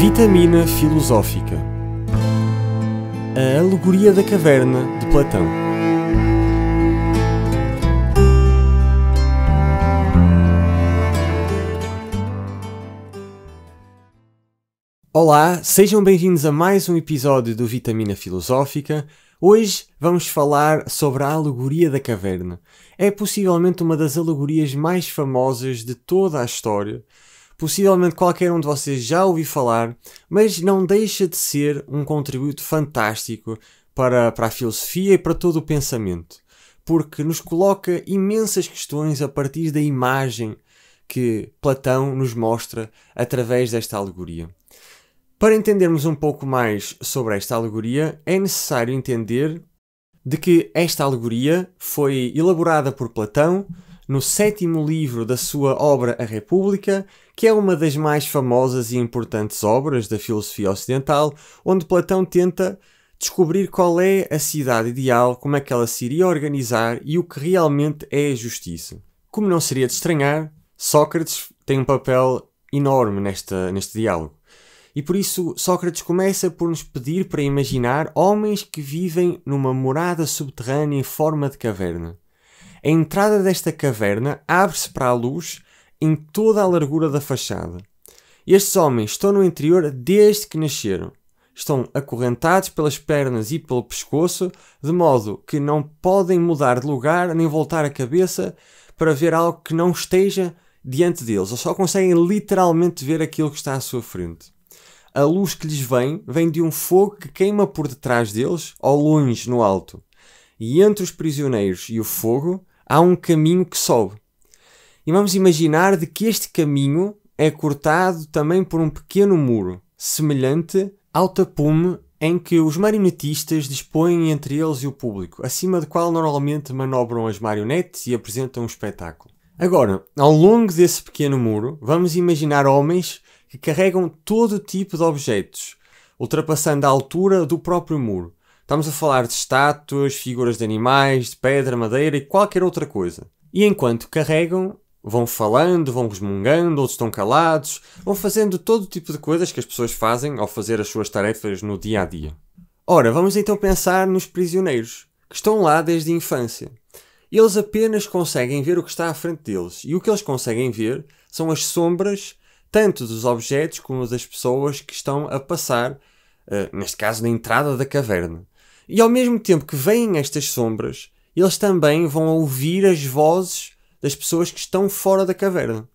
Vitamina filosófica. A alegoria da caverna de Platão. Olá, sejam bem-vindos a mais um episódio do Vitamina Filosófica. Hoje vamos falar sobre a alegoria da caverna. É possivelmente uma das alegorias mais famosas de toda a história. Possivelmente qualquer um de vocês já ouviu falar, mas não deixa de ser um contributo fantástico para a filosofia e para todo o pensamento, porque nos coloca imensas questões a partir da imagem que Platão nos mostra através desta alegoria. Para entendermos um pouco mais sobre esta alegoria, é necessário entender de que esta alegoria foi elaborada por Platão no 7º livro da sua obra A República, que é uma das mais famosas e importantes obras da filosofia ocidental, onde Platão tenta descobrir qual é a cidade ideal, como é que ela se iria organizar e o que realmente é a justiça. Como não seria de estranhar, Sócrates tem um papel enorme neste diálogo. E por isso Sócrates começa por nos pedir para imaginar homens que vivem numa morada subterrânea em forma de caverna. A entrada desta caverna abre-se para a luz em toda a largura da fachada. Estes homens estão no interior desde que nasceram. Estão acorrentados pelas pernas e pelo pescoço, de modo que não podem mudar de lugar nem voltar a cabeça para ver algo que não esteja diante deles. Ou só conseguem literalmente ver aquilo que está à sua frente. A luz que lhes vem de um fogo que queima por detrás deles, ao longe, no alto. E entre os prisioneiros e o fogo há um caminho que sobe. E vamos imaginar de que este caminho é cortado também por um pequeno muro, semelhante ao tapume em que os marionetistas dispõem entre eles e o público, acima do qual normalmente manobram as marionetes e apresentam um espetáculo. Agora, ao longo desse pequeno muro, vamos imaginar homens que carregam todo tipo de objetos, ultrapassando a altura do próprio muro. Estamos a falar de estátuas, figuras de animais, de pedra, madeira e qualquer outra coisa. E enquanto carregam, vão falando, vão resmungando, outros estão calados, vão fazendo todo tipo de coisas que as pessoas fazem ao fazer as suas tarefas no dia a dia. Ora, vamos então pensar nos prisioneiros, que estão lá desde a infância. Eles apenas conseguem ver o que está à frente deles, e o que eles conseguem ver são as sombras tanto dos objetos como das pessoas que estão a passar, neste caso, na entrada da caverna. E ao mesmo tempo que veem estas sombras, eles também vão ouvir as vozes das pessoas que estão fora da caverna.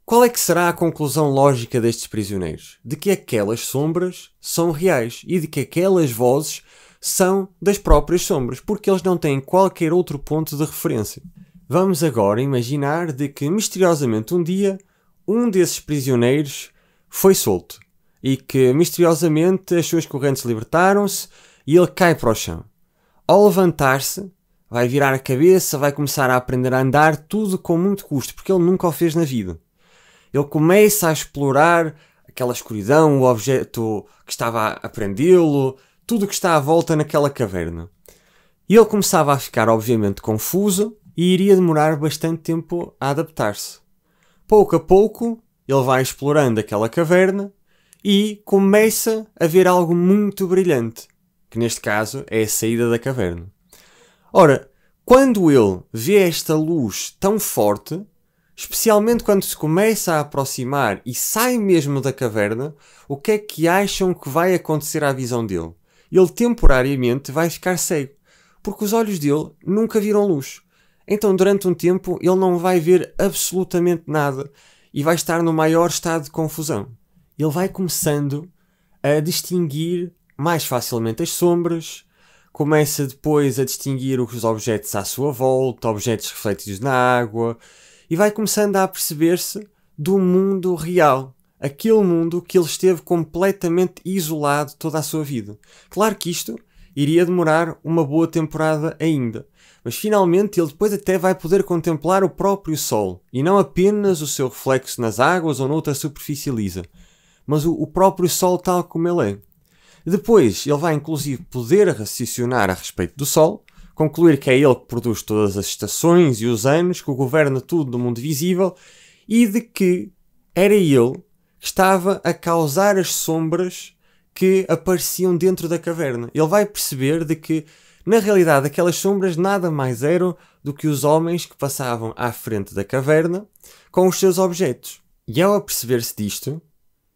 Qual é que será a conclusão lógica destes prisioneiros? De que aquelas sombras são reais e de que aquelas vozes são das próprias sombras, porque eles não têm qualquer outro ponto de referência. Vamos agora imaginar de que misteriosamente um dia um desses prisioneiros foi solto e que misteriosamente as suas correntes libertaram-se e ele cai para o chão. Ao levantar-se, vai virar a cabeça, vai começar a aprender a andar, tudo com muito custo, porque ele nunca o fez na vida. Ele começa a explorar aquela escuridão, o objeto que estava a prendê-lo, tudo o que está à volta naquela caverna. E ele começava a ficar, obviamente, confuso e iria demorar bastante tempo a adaptar-se. Pouco a pouco, ele vai explorando aquela caverna e começa a ver algo muito brilhante, que neste caso é a saída da caverna. Ora, quando ele vê esta luz tão forte, especialmente quando se começa a aproximar e sai mesmo da caverna, o que é que acham que vai acontecer à visão dele? Ele temporariamente vai ficar cego, porque os olhos dele nunca viram luz. Então, durante um tempo, ele não vai ver absolutamente nada e vai estar no maior estado de confusão. Ele vai começando a distinguir mais facilmente as sombras, começa depois a distinguir os objetos à sua volta, objetos refletidos na água, e vai começando a aperceber-se do mundo real, aquele mundo que ele esteve completamente isolado toda a sua vida. Claro que isto iria demorar uma boa temporada ainda, mas finalmente ele depois até vai poder contemplar o próprio Sol, e não apenas o seu reflexo nas águas ou noutra superfície lisa, mas o próprio Sol tal como ele é. Depois ele vai inclusive poder raciocinar a respeito do Sol, concluir que é ele que produz todas as estações e os anos, que governa tudo no mundo visível, e de que era ele que estava a causar as sombras que apareciam dentro da caverna. Ele vai perceber de que, na realidade, aquelas sombras nada mais eram do que os homens que passavam à frente da caverna com os seus objetos. E ao aperceber-se disto,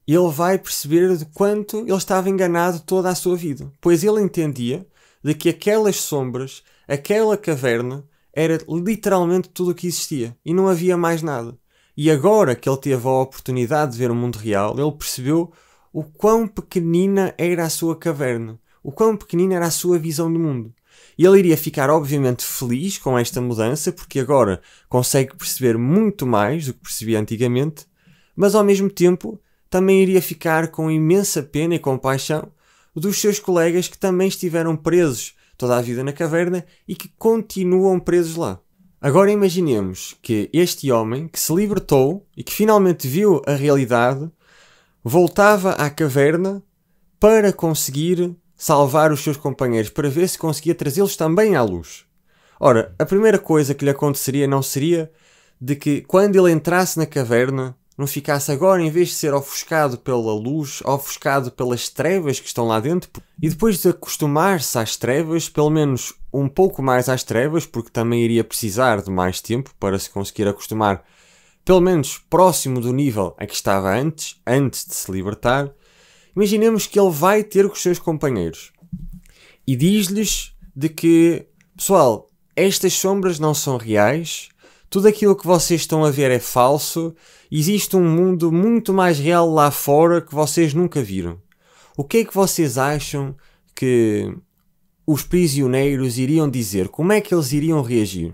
ele vai perceber de quanto ele estava enganado toda a sua vida. Pois ele entendia de que aquelas sombras, aquela caverna, era literalmente tudo o que existia. E não havia mais nada. E agora que ele teve a oportunidade de ver o mundo real, ele percebeu o quão pequenina era a sua caverna. O quão pequenina era a sua visão do mundo. E ele iria ficar obviamente feliz com esta mudança, porque agora consegue perceber muito mais do que percebia antigamente, mas ao mesmo tempo também iria ficar com imensa pena e compaixão dos seus colegas que também estiveram presos toda a vida na caverna e que continuam presos lá. Agora imaginemos que este homem que se libertou e que finalmente viu a realidade voltava à caverna para conseguir salvar os seus companheiros, para ver se conseguia trazê-los também à luz. Ora, a primeira coisa que lhe aconteceria não seria de que quando ele entrasse na caverna não ficasse agora, em vez de ser ofuscado pela luz, ofuscado pelas trevas que estão lá dentro, e depois de acostumar-se às trevas, pelo menos um pouco mais às trevas, porque também iria precisar de mais tempo para se conseguir acostumar, pelo menos próximo do nível a que estava antes de se libertar. Imaginemos que ele vai ter com os seus companheiros e diz-lhes de que, pessoal, estas sombras não são reais, tudo aquilo que vocês estão a ver é falso, existe um mundo muito mais real lá fora que vocês nunca viram. O que é que vocês acham que os prisioneiros iriam dizer? Como é que eles iriam reagir?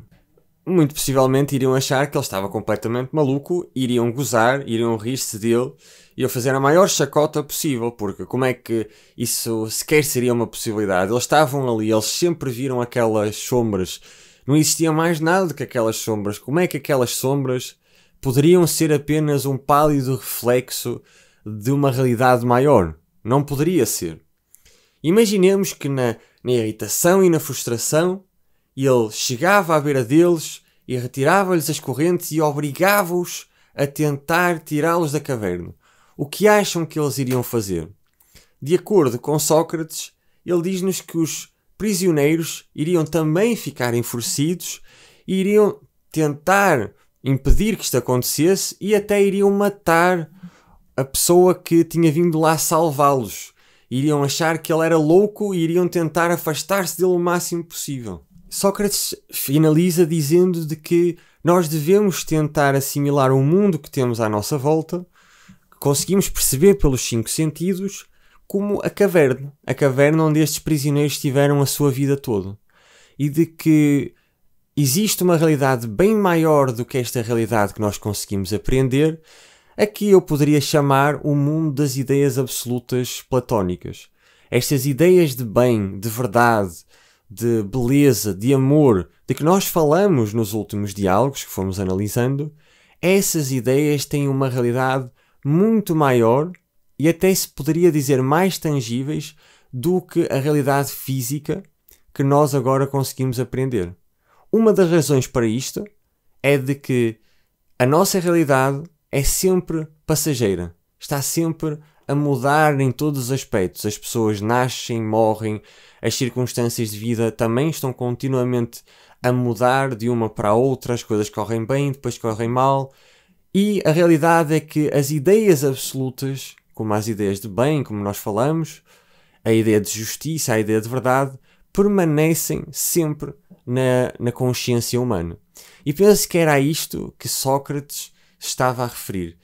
Muito possivelmente iriam achar que ele estava completamente maluco, iriam gozar, iriam rir-se dele, iriam fazer a maior chacota possível, porque como é que isso sequer seria uma possibilidade? Eles estavam ali, eles sempre viram aquelas sombras, não existia mais nada do que aquelas sombras. Como é que aquelas sombras poderiam ser apenas um pálido reflexo de uma realidade maior? Não poderia ser. Imaginemos que na irritação e na frustração ele chegava à beira deles e retirava-lhes as correntes e obrigava-os a tentar tirá-los da caverna. O que acham que eles iriam fazer? De acordo com Sócrates, ele diz-nos que os prisioneiros iriam também ficar enfurecidos e iriam tentar impedir que isto acontecesse e até iriam matar a pessoa que tinha vindo lá salvá-los. Iriam achar que ele era louco e iriam tentar afastar-se dele o máximo possível. Sócrates finaliza dizendo de que nós devemos tentar assimilar o mundo que temos à nossa volta, que conseguimos perceber pelos 5 sentidos, como a caverna onde estes prisioneiros tiveram a sua vida toda. E de que existe uma realidade bem maior do que esta realidade que nós conseguimos apreender, a que eu poderia chamar o mundo das ideias absolutas platónicas. Estas ideias de bem, de verdade, de beleza, de amor, de que nós falamos nos últimos diálogos que fomos analisando, essas ideias têm uma realidade muito maior e até se poderia dizer mais tangíveis do que a realidade física que nós agora conseguimos aprender. Uma das razões para isto é de que a nossa realidade é sempre passageira, está sempre a mudar em todos os aspectos. As pessoas nascem, morrem, as circunstâncias de vida também estão continuamente a mudar de uma para a outra, as coisas correm bem, depois correm mal, e a realidade é que as ideias absolutas, como as ideias de bem, como nós falamos, a ideia de justiça, a ideia de verdade, permanecem sempre na consciência humana. E penso que era a isto que Sócrates estava a referir.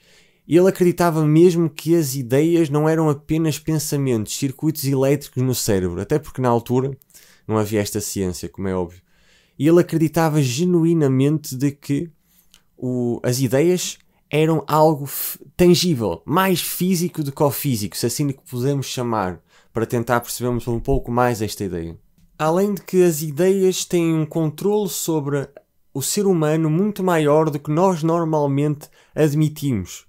Ele acreditava mesmo que as ideias não eram apenas pensamentos, circuitos elétricos no cérebro, até porque na altura não havia esta ciência, como é óbvio. E ele acreditava genuinamente de que as ideias eram algo tangível, mais físico do que o físico, se assim que podemos chamar, para tentar percebermos um pouco mais esta ideia. Além de que as ideias têm um controle sobre o ser humano muito maior do que nós normalmente admitimos.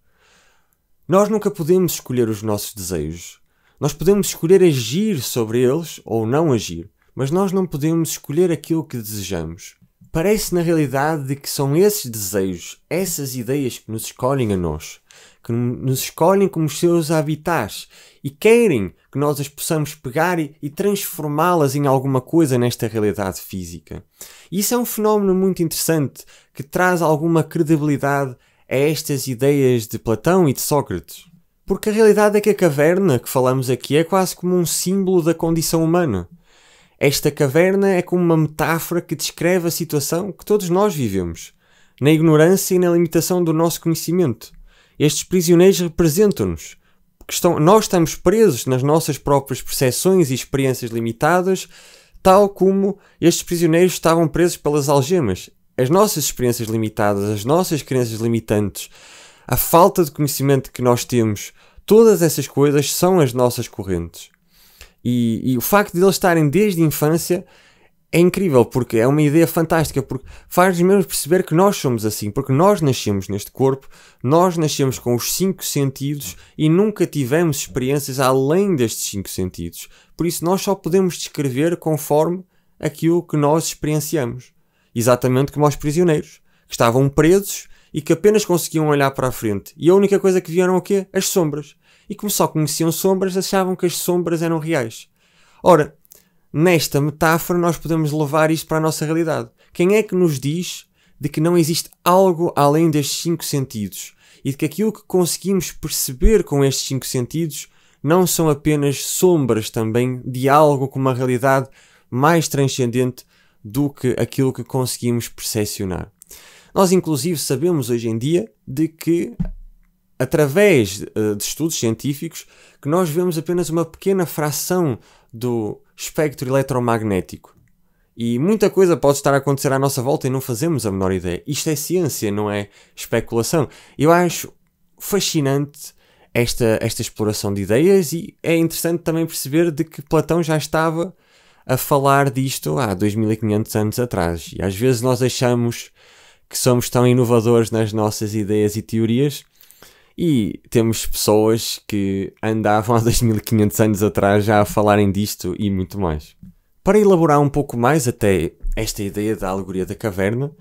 Nós nunca podemos escolher os nossos desejos. Nós podemos escolher agir sobre eles ou não agir, mas nós não podemos escolher aquilo que desejamos. Parece na realidade de que são esses desejos, essas ideias que nos escolhem a nós. que nos escolhem como seus habitats e querem que nós as possamos pegar e transformá-las em alguma coisa nesta realidade física. E isso é um fenómeno muito interessante que traz alguma credibilidade a estas ideias de Platão e de Sócrates. Porque a realidade é que a caverna que falamos aqui é quase como um símbolo da condição humana. Esta caverna é como uma metáfora que descreve a situação que todos nós vivemos, na ignorância e na limitação do nosso conhecimento. Estes prisioneiros representam-nos. Nós estamos presos nas nossas próprias percepções e experiências limitadas, tal como estes prisioneiros estavam presos pelas algemas. As nossas experiências limitadas, as nossas crenças limitantes, a falta de conhecimento que nós temos, todas essas coisas são as nossas correntes. E o facto de eles estarem desde a infância é incrível, porque é uma ideia fantástica, porque faz-nos mesmo perceber que nós somos assim, porque nós nascemos neste corpo, nós nascemos com os 5 sentidos e nunca tivemos experiências além destes 5 sentidos. Por isso nós só podemos descrever conforme aquilo que nós experienciamos. Exatamente como os prisioneiros, que estavam presos e que apenas conseguiam olhar para a frente. E a única coisa que viam eram o quê? As sombras. E como só conheciam sombras, achavam que as sombras eram reais. Ora, nesta metáfora nós podemos levar isto para a nossa realidade. Quem é que nos diz de que não existe algo além destes 5 sentidos? E de que aquilo que conseguimos perceber com estes 5 sentidos não são apenas sombras também de algo com uma realidade mais transcendente do que aquilo que conseguimos percepcionar. Nós inclusive sabemos hoje em dia de que através de estudos científicos, que nós vemos apenas uma pequena fração do espectro eletromagnético. E muita coisa pode estar a acontecer à nossa volta e não fazemos a menor ideia. Isto é ciência, não é especulação. Eu acho fascinante esta exploração de ideias e é interessante também perceber de que Platão já estava a falar disto há 2500 anos atrás. E às vezes nós achamos que somos tão inovadores nas nossas ideias e teorias, e temos pessoas que andavam há 2500 anos atrás já a falarem disto e muito mais. Para elaborar um pouco mais até esta ideia da alegoria da caverna,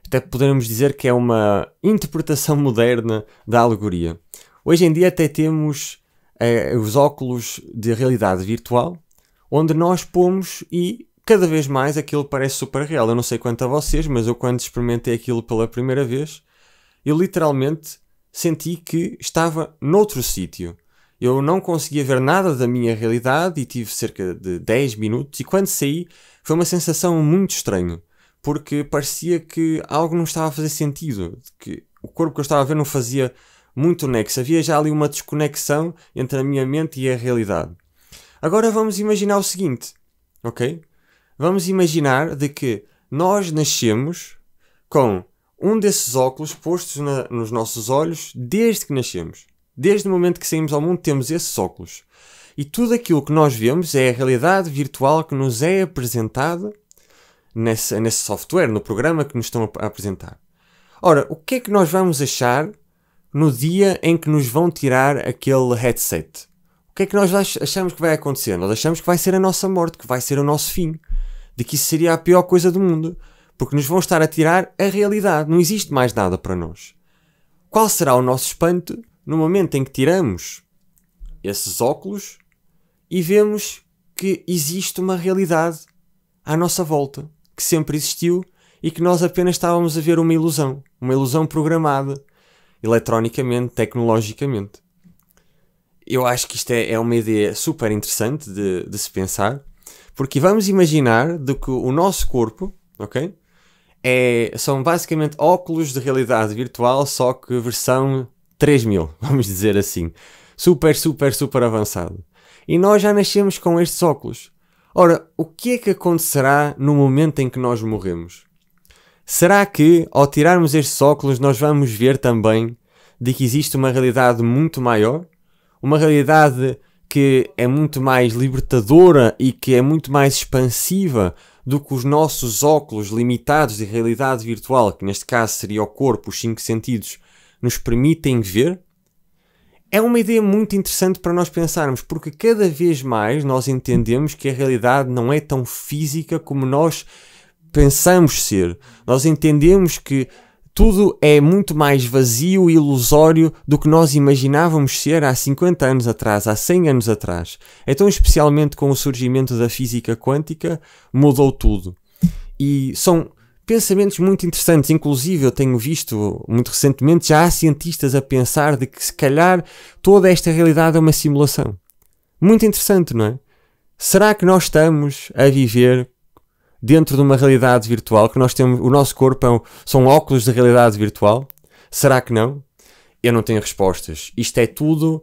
até poderemos dizer que é uma interpretação moderna da alegoria. Hoje em dia até temos os óculos de realidade virtual, onde nós pomos e cada vez mais aquilo parece super real. Eu não sei quanto a vocês, mas eu quando experimentei aquilo pela primeira vez, eu literalmente senti que estava noutro sítio. Eu não conseguia ver nada da minha realidade e tive cerca de 10 minutos e quando saí foi uma sensação muito estranha, porque parecia que algo não estava a fazer sentido, que o corpo que eu estava a ver não fazia muito nexo, havia já ali uma desconexão entre a minha mente e a realidade. Agora vamos imaginar o seguinte, ok? Vamos imaginar de que nós nascemos com um desses óculos postos nos nossos olhos desde que nascemos. Desde o momento que saímos ao mundo temos esses óculos. E tudo aquilo que nós vemos é a realidade virtual que nos é apresentada nesse software, no programa que nos estão a apresentar. Ora, o que é que nós vamos achar no dia em que nos vão tirar aquele headset? O que é que nós achamos que vai acontecer? Nós achamos que vai ser a nossa morte, que vai ser o nosso fim. De que isso seria a pior coisa do mundo. Porque nos vão estar a tirar a realidade. Não existe mais nada para nós. Qual será o nosso espanto no momento em que tiramos esses óculos e vemos que existe uma realidade à nossa volta, que sempre existiu e que nós apenas estávamos a ver uma ilusão programada, eletronicamente, tecnologicamente. Eu acho que isto é uma ideia super interessante de se pensar, porque vamos imaginar de que o nosso corpo, ok? São basicamente óculos de realidade virtual, só que versão 3000, vamos dizer assim. Super, super, super avançado. E nós já nascemos com estes óculos. Ora, o que é que acontecerá no momento em que nós morremos? Será que, ao tirarmos estes óculos, nós vamos ver também de que existe uma realidade muito maior? Uma realidade que é muito mais libertadora e que é muito mais expansiva do que os nossos óculos limitados de realidade virtual, que neste caso seria o corpo, os 5 sentidos, nos permitem ver? É uma ideia muito interessante para nós pensarmos, porque cada vez mais nós entendemos que a realidade não é tão física como nós pensamos ser. Nós entendemos que Tudo é muito mais vazio e ilusório do que nós imaginávamos ser há 50 anos atrás, há 100 anos atrás. Então, especialmente com o surgimento da física quântica, mudou tudo. E são pensamentos muito interessantes. Inclusive, eu tenho visto muito recentemente, já há cientistas a pensar de que se calhar toda esta realidade é uma simulação. Muito interessante, não é? Será que nós estamos a viver dentro de uma realidade virtual, que nós temos, o nosso corpo são óculos de realidade virtual? Será que não? Eu não tenho respostas. Isto é tudo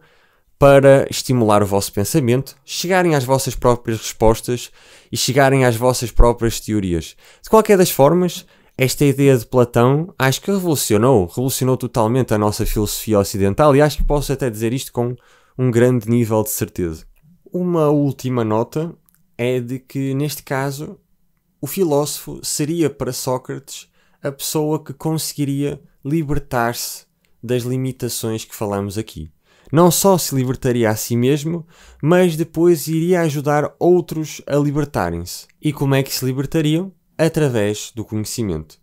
para estimular o vosso pensamento, chegarem às vossas próprias respostas e chegarem às vossas próprias teorias. De qualquer das formas, esta ideia de Platão acho que revolucionou totalmente a nossa filosofia ocidental e acho que posso até dizer isto com um grande nível de certeza. Uma última nota é de que, neste caso, o filósofo seria para Sócrates a pessoa que conseguiria libertar-se das limitações que falamos aqui. Não só se libertaria a si mesmo, mas depois iria ajudar outros a libertarem-se. E como é que se libertariam? Através do conhecimento.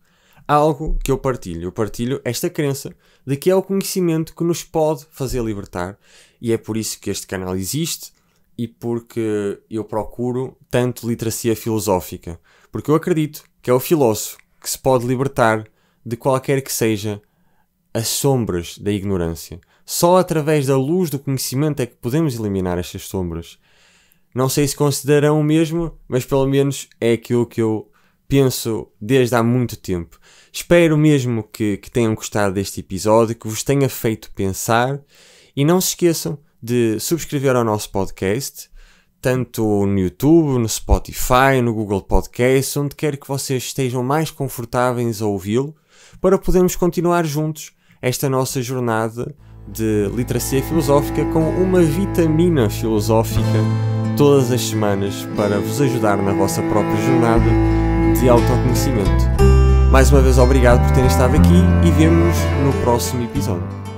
Algo que eu partilho. Eu partilho esta crença de que é o conhecimento que nos pode fazer libertar. E é por isso que este canal existe e porque eu procuro tanto literacia filosófica. Porque eu acredito que é o filósofo que se pode libertar de qualquer que seja as sombras da ignorância. Só através da luz do conhecimento é que podemos eliminar estas sombras. Não sei se consideram o mesmo, mas pelo menos é aquilo que eu penso desde há muito tempo. Espero mesmo que tenham gostado deste episódio, que vos tenha feito pensar e não se esqueçam de subscrever ao nosso podcast, tanto no YouTube, no Spotify, no Google Podcast, onde quer que vocês estejam mais confortáveis a ouvi-lo, para podermos continuar juntos esta nossa jornada de literacia filosófica com uma vitamina filosófica todas as semanas para vos ajudar na vossa própria jornada de autoconhecimento. Mais uma vez, obrigado por terem estado aqui e vemo-nos no próximo episódio.